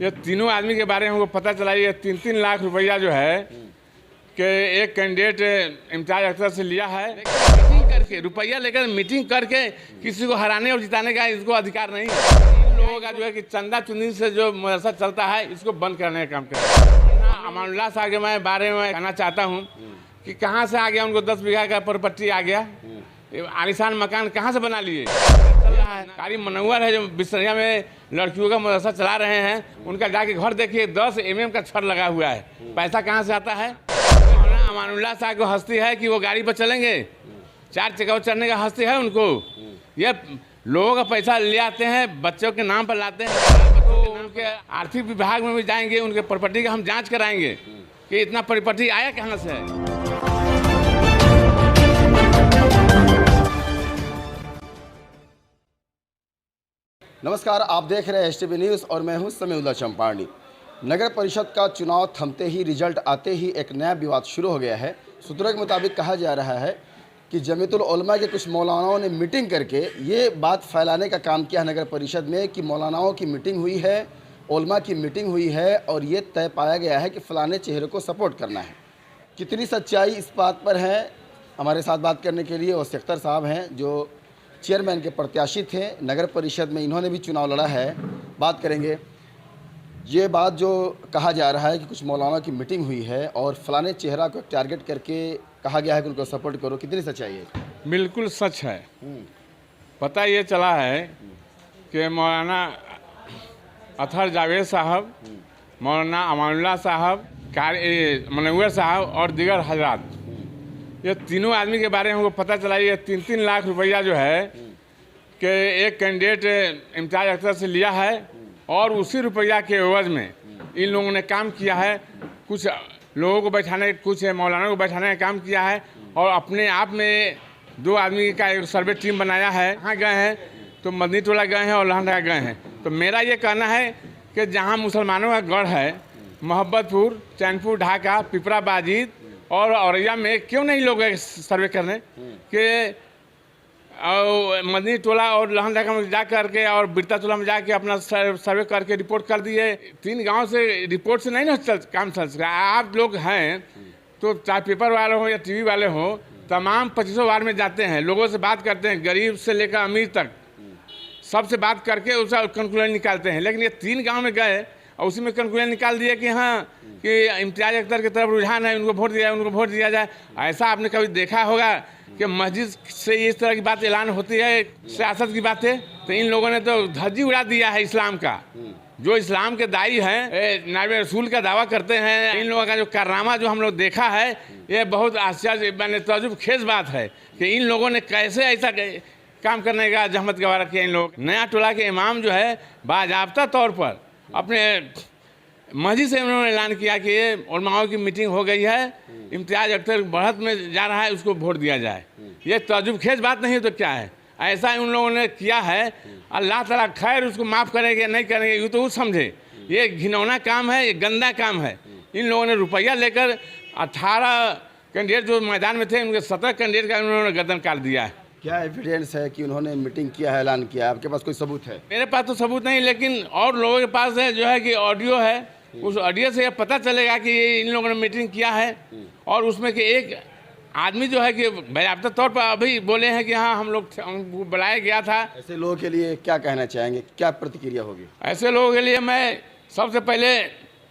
ये तीनों आदमी के बारे में हमको पता चला। ये 3-3 लाख रुपया जो है कि एक कैंडिडेट इम्तियाज अख्तर से लिया है। मीटिंग करके रुपया लेकर मीटिंग करके किसी को हराने और जिताने का इसको अधिकार नहीं है। इन लोगों का जो है कि चंदा चुंदी से जो मदरसा चलता है इसको बंद करने का काम करें। अमानुल्लाह साहब के मैं बारे में कहना चाहता हूँ कि कहाँ से आ गया उनको 10 बीघा का प्रॉपर्टी आ गया, आलीशान मकान कहाँ से बना लिए। कारी मनोवर है जो बिसरिया में लड़कियों का मदरसा चला रहे हैं, उनका जाके घर देखिए 10 mm का छड़ लगा हुआ है। पैसा कहाँ से आता है? अमानुल्लाह साहब को हस्ती है कि वो गाड़ी पर चलेंगे, 4 चक्का चढ़ने का हस्ती है उनको। ये लोगों का पैसा ले आते हैं, बच्चों के नाम पर लाते हैं। तो उनके आर्थिक विभाग में भी जाएंगे, उनके प्रॉपर्टी का हम जांच कराएंगे कि इतना प्रॉपर्टी आया कहाँ से है। नमस्कार, आप देख रहे हैं एसटीवी न्यूज़ और मैं हूं समीउल्लाह चंपारनी। नगर परिषद का चुनाव थमते ही, रिजल्ट आते ही एक नया विवाद शुरू हो गया है। सूत्रों के मुताबिक कहा जा रहा है कि जमीयतुल उलमा के कुछ मौलानाओं ने मीटिंग करके ये बात फैलाने का काम किया नगर परिषद में कि मौलानाओं की मीटिंग हुई है, उलमा की मीटिंग हुई है और ये तय पाया गया है कि फ़लाने चेहरे को सपोर्ट करना है। कितनी सच्चाई इस बात पर है, हमारे साथ बात करने के लिए वसी अख्तर साहब हैं जो चेयरमैन के प्रत्याशी थे नगर परिषद में, इन्होंने भी चुनाव लड़ा है। बात करेंगे। ये बात जो कहा जा रहा है कि कुछ मौलाना की मीटिंग हुई है और फलाने चेहरा को टारगेट करके कहा गया है कि उनको सपोर्ट करो, कितनी सच्चाई है? बिल्कुल सच है। पता ये चला है कि मौलाना अतहर जावेद साहब, मौलाना अमानुल्लाह साहब, मनव्वर साहब और दीगर हजरात, ये तीनों आदमी के बारे में हमको पता चला। ये 3-3 लाख रुपया जो है कि एक कैंडिडेट इम्तियाज अख्तर से लिया है और उसी रुपया के एवज में इन लोगों ने काम किया है। कुछ लोगों को बैठाने, कुछ मौलाना को बैठाने का काम किया है और अपने आप में 2 आदमी का एक सर्वे टीम बनाया है। कहाँ गए हैं तो मदनी टोला गए हैं और लहंडा गए हैं। तो मेरा ये कहना है कि जहाँ मुसलमानों का गढ़ है, मोहब्बतपुर, चैनपुर, ढाका, पिपरा बाजिद और औरैया में क्यों नहीं लोग सर्वे करने कि मदनी टोला और लहंदा में जा करके और बिरता टोला में जाके अपना सर्वे करके रिपोर्ट कर दिए। 3 गांव से रिपोर्ट से नहीं ना काम चल सका। आप लोग हैं तो चाहे पेपर वाले हो या टीवी वाले हो, तमाम 2500 वार्ड में जाते हैं, लोगों से बात करते हैं, गरीब से लेकर अमीर तक सबसे बात करके उसका कंक्लूजन निकालते हैं। लेकिन ये 3 गाँव में गए और उसी में कंक्लूजन निकाल दिया कि हाँ कि इम्तियाज अख्तर की तरफ रुझान है, उनको वोट दिया जाए, उनको वोट दिया जाए। ऐसा आपने कभी देखा होगा कि मस्जिद से इस तरह की बात ऐलान होती है, सियासत की बातें? तो इन लोगों ने तो धज्जी उड़ा दिया है इस्लाम का। जो इस्लाम के दाई हैं, नायब रसूल का दावा करते हैं, इन लोगों का जो कारनामा जो हम लोग देखा है, ये बहुत आश्चर्य मैंने तजुब खेज बात है कि इन लोगों ने कैसे ऐसा काम करने का जहमत गवारा किया। इन लोग नया टोला के इमाम जो है बाजाब्ता तौर पर अपने मस्जिद से उन्होंने ऐलान किया कि ये उलमाओं की मीटिंग हो गई है, इम्तियाज अख्तर बढ़त में जा रहा है, उसको वोट दिया जाए। ये तजुब खेज बात नहीं तो क्या है? ऐसा उन लोगों ने किया है। अल्लाह ताला खैर उसको माफ़ करेंगे नहीं करेंगे ये तो वो समझे। ये घिनौना काम है, ये गंदा काम है। इन लोगों ने रुपया लेकर 18 कैंडिडेट जो मैदान में थे, उनके 17 कैंडिडेट का उन्होंने गर्दन काट दिया है। क्या एविडेंस है कि उन्होंने मीटिंग किया है, ऐलान किया है? आपके पास कोई सबूत है? मेरे पास तो सबूत नहीं, लेकिन और लोगों के पास है जो है कि ऑडियो है। उस ऑडियो से यह पता चलेगा कि इन लोगों ने मीटिंग किया है और उसमें कि एक आदमी जो है कि बाकायदा तौर पर अभी बोले हैं कि हाँ हम लोग बुलाया गया था। ऐसे लोगों के लिए क्या कहना चाहेंगे, क्या प्रतिक्रिया होगी? ऐसे लोगों के लिए मैं सबसे पहले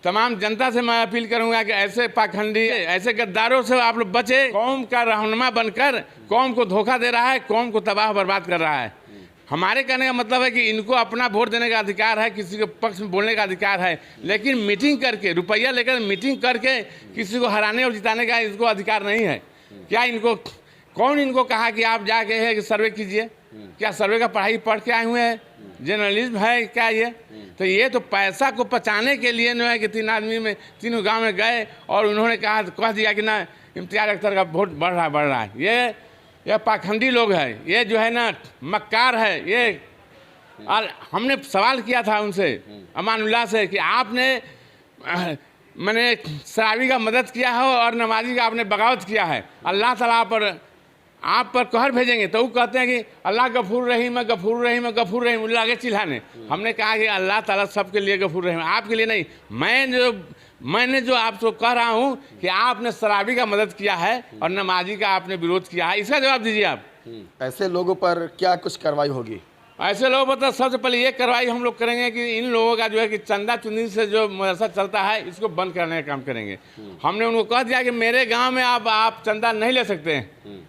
तमाम जनता से मैं अपील करूंगा कि ऐसे पाखंडी, ऐसे गद्दारों से आप लोग बचे। कौम का रहनुमा बनकर कौम को धोखा दे रहा है, कौम को तबाह बर्बाद कर रहा है। हमारे कहने का मतलब है कि इनको अपना वोट देने का अधिकार है, किसी के पक्ष में बोलने का अधिकार है, लेकिन मीटिंग करके, रुपया लेकर मीटिंग करके किसी को हराने और जिताने का इसको अधिकार नहीं है। क्या इनको कौन इनको कहा कि आप जाके है कि सर्वे कीजिए? क्या सर्वे का पढ़ाई पढ़ के आए हुए हैं? जर्नलिज्म है क्या ये? तो ये तो पैसा को बचाने के लिए न है कि 3 आदमी में 3 गाँव में गए और उन्होंने कह दिया कि ना इम्तियाज अख्तर का वोट बढ़ रहा है। ये पाखंडी लोग हैं, ये जो है ना मक्कार है। ये हमने सवाल किया था उनसे, अमानुल्लाह से, कि आपने मैंने शराबी का मदद किया है और नमाजी का आपने बगावत किया है, अल्लाह ताला पर आप पर कहर भेजेंगे तो वो कहते हैं कि अल्लाह गफूर रहीम है, गफूर रहीम है, गफूर रहीम, लागे चिल्लाने। हमने कहा कि अल्लाह ताला सबके लिए गफूर रहीम, आपके लिए नहीं। मैंने जो आपको कह रहा हूँ कि आपने शराबी का मदद किया है और नमाजी का आपने विरोध किया है, इसका जवाब दीजिए आप। ऐसे लोगों पर क्या कुछ कार्रवाई होगी? ऐसे लोगों पर तो सबसे पहले ये कार्रवाई हम लोग करेंगे कि इन लोगों का जो है कि चंदा चुंदी से जो मदरसा चलता है इसको बंद करने का काम करेंगे। हमने उनको कह दिया कि मेरे गांव में आप चंदा नहीं ले सकते हैं।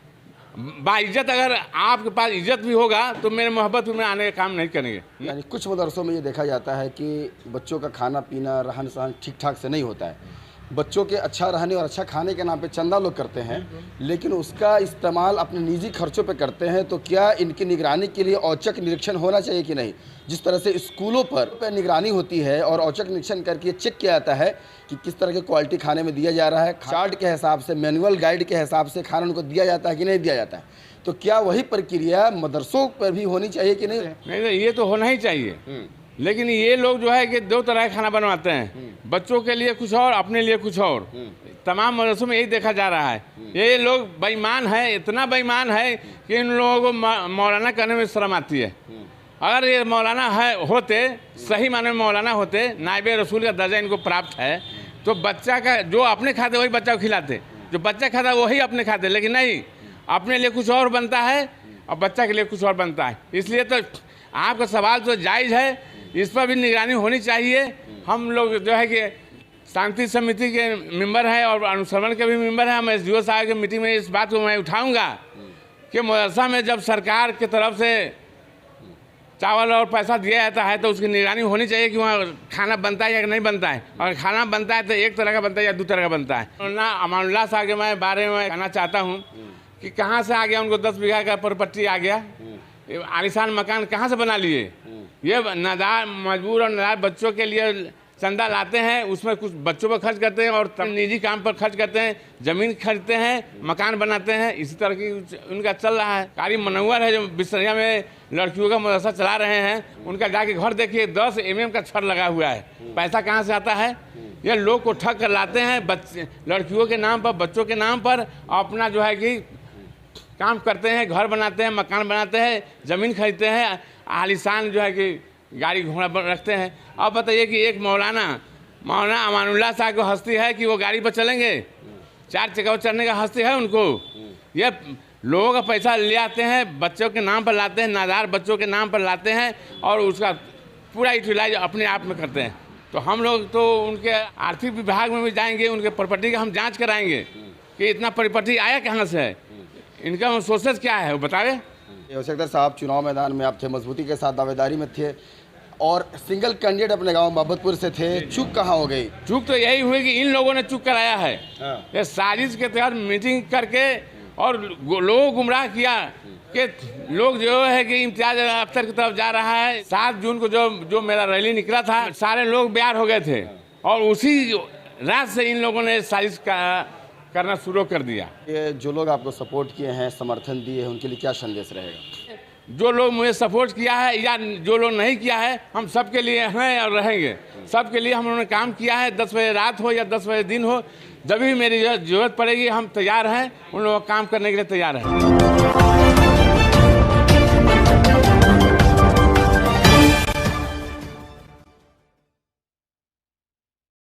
बाइज्जत अगर आपके पास इज्जत भी होगा तो मेरे मोहब्बत में आने का काम नहीं करेंगे। यानी कुछ मदरसों में ये देखा जाता है कि बच्चों का खाना पीना रहन सहन ठीक ठाक से नहीं होता है। बच्चों के अच्छा रहने और अच्छा खाने के नाम पे चंदा लोग करते हैं, लेकिन उसका इस्तेमाल अपने निजी खर्चों पे करते हैं। तो क्या इनकी निगरानी के लिए औचक निरीक्षण होना चाहिए कि नहीं? जिस तरह से स्कूलों पर निगरानी होती है और औचक निरीक्षण करके चेक किया जाता है कि किस तरह की क्वालिटी खाने में दिया जा रहा है, चार्ट के हिसाब से, मैनुअल गाइड के हिसाब से खाना उनको दिया जाता है कि नहीं दिया जाता है, तो क्या वही प्रक्रिया मदरसों पर भी होनी चाहिए कि नहीं? नहीं, ये तो होना ही चाहिए। लेकिन ये लोग जो है कि दो तरह का खाना बनवाते हैं, बच्चों के लिए कुछ और, अपने लिए कुछ और। तमाम मदरसों में यही देखा जा रहा है। ये लोग बेईमान है, इतना बेईमान है कि इन लोगों को मौलाना करने में शर्म आती है। अगर ये मौलाना होते, सही माने में मौलाना होते, नाइबे रसूल का दर्जा इनको प्राप्त है, तो बच्चा का जो अपने खाते वही बच्चा को खिलाते, जो बच्चा खाता वही अपने खाते। लेकिन नहीं, अपने लिए कुछ और बनता है और बच्चा के लिए कुछ और बनता है। इसलिए तो आपका सवाल तो जायज़ है, इस पर भी निगरानी होनी चाहिए। हम लोग जो है कि शांति समिति के मेंबर हैं और अनुश्रवण के भी मेंबर हैं। हम SDO साहब की मीटिंग में इस बात को मैं उठाऊंगा कि मदरसा में जब सरकार की तरफ से चावल और पैसा दिया जाता है तो उसकी निगरानी होनी चाहिए कि वहाँ खाना बनता है या नहीं बनता है। और खाना बनता है तो एक तरह का बनता है या दो तरह का बनता है ना। अमानुल्लाह साहब के मैं बारे में कहना चाहता हूँ कि कहाँ से आ गया उनको 10 बीघा का प्रॉपर्टी आ गया, आलिशान मकान कहाँ से बना लिए। ये नादार मजबूर और नादार बच्चों के लिए चंदा लाते हैं, उसमें कुछ बच्चों पर खर्च करते हैं और निजी काम पर खर्च करते हैं, ज़मीन खरीदते हैं, मकान बनाते हैं। इसी तरह की उनका चल रहा है। कारी मनव्वर है जो बिसरिया में लड़कियों का मदरसा चला रहे हैं, उनका जाके घर देखिए 10 mm का छड़ लगा हुआ है। पैसा कहाँ से आता है? ये लोग को ठग कर लाते हैं, बच्चे लड़कियों के नाम पर, बच्चों के नाम पर अपना जो है कि काम करते हैं, घर बनाते हैं, मकान बनाते हैं, ज़मीन खरीदते हैं, आलिशान जो है कि गाड़ी घोड़ा रखते हैं। अब बताइए कि एक मौलाना अमानुल्लाह साहब को हस्ती है कि वो गाड़ी पर चलेंगे, 4 चक्का चढ़ने का हस्ती है उनको। ये लोगों का पैसा ले आते हैं, बच्चों के नाम पर लाते हैं, नादार बच्चों के नाम पर लाते हैं और उसका पूरा यूटिलाइज अपने आप में करते हैं। तो हम लोग तो उनके आर्थिक विभाग में भी जाएंगे, उनके प्रॉपर्टी का हम जाँच कराएंगे कि इतना प्रॉपर्टी आया कहाँ से है, इनका सोर्सेज क्या है वो बतावे। अख्तर साहब, चुनाव मैदान में आप थे, मजबूती के साथ दावेदारी में थे और सिंगल कैंडिडेट अपने गांव मोहब्बतपुर से थे। चूक कहाँ हो गई? चूक तो यही हुई कि इन लोगों ने चूक कराया है। ये साजिश के तहत मीटिंग करके और लोगों को गुमराह किया कि लोग जो है कि इम्तियाज अख्तर की तरफ जा रहा है। 7 जून को जो मेरा रैली निकला था, सारे लोग बेकार हो गए थे और उसी रात से इन लोगों ने साजिश करना शुरू कर दिया। ये जो लोग आपको सपोर्ट किए हैं, समर्थन दिए हैं, उनके लिए क्या संदेश रहेगा? जो लोग मुझे सपोर्ट किया है या जो लोग नहीं किया है, हम सबके लिए हैं और रहेंगे। सबके लिए हम लोगों ने काम किया है, 10 बजे रात हो या 10 बजे दिन हो, जब भी मेरी जरूरत पड़ेगी हम तैयार हैं, उन लोगों का काम करने के लिए तैयार हैं।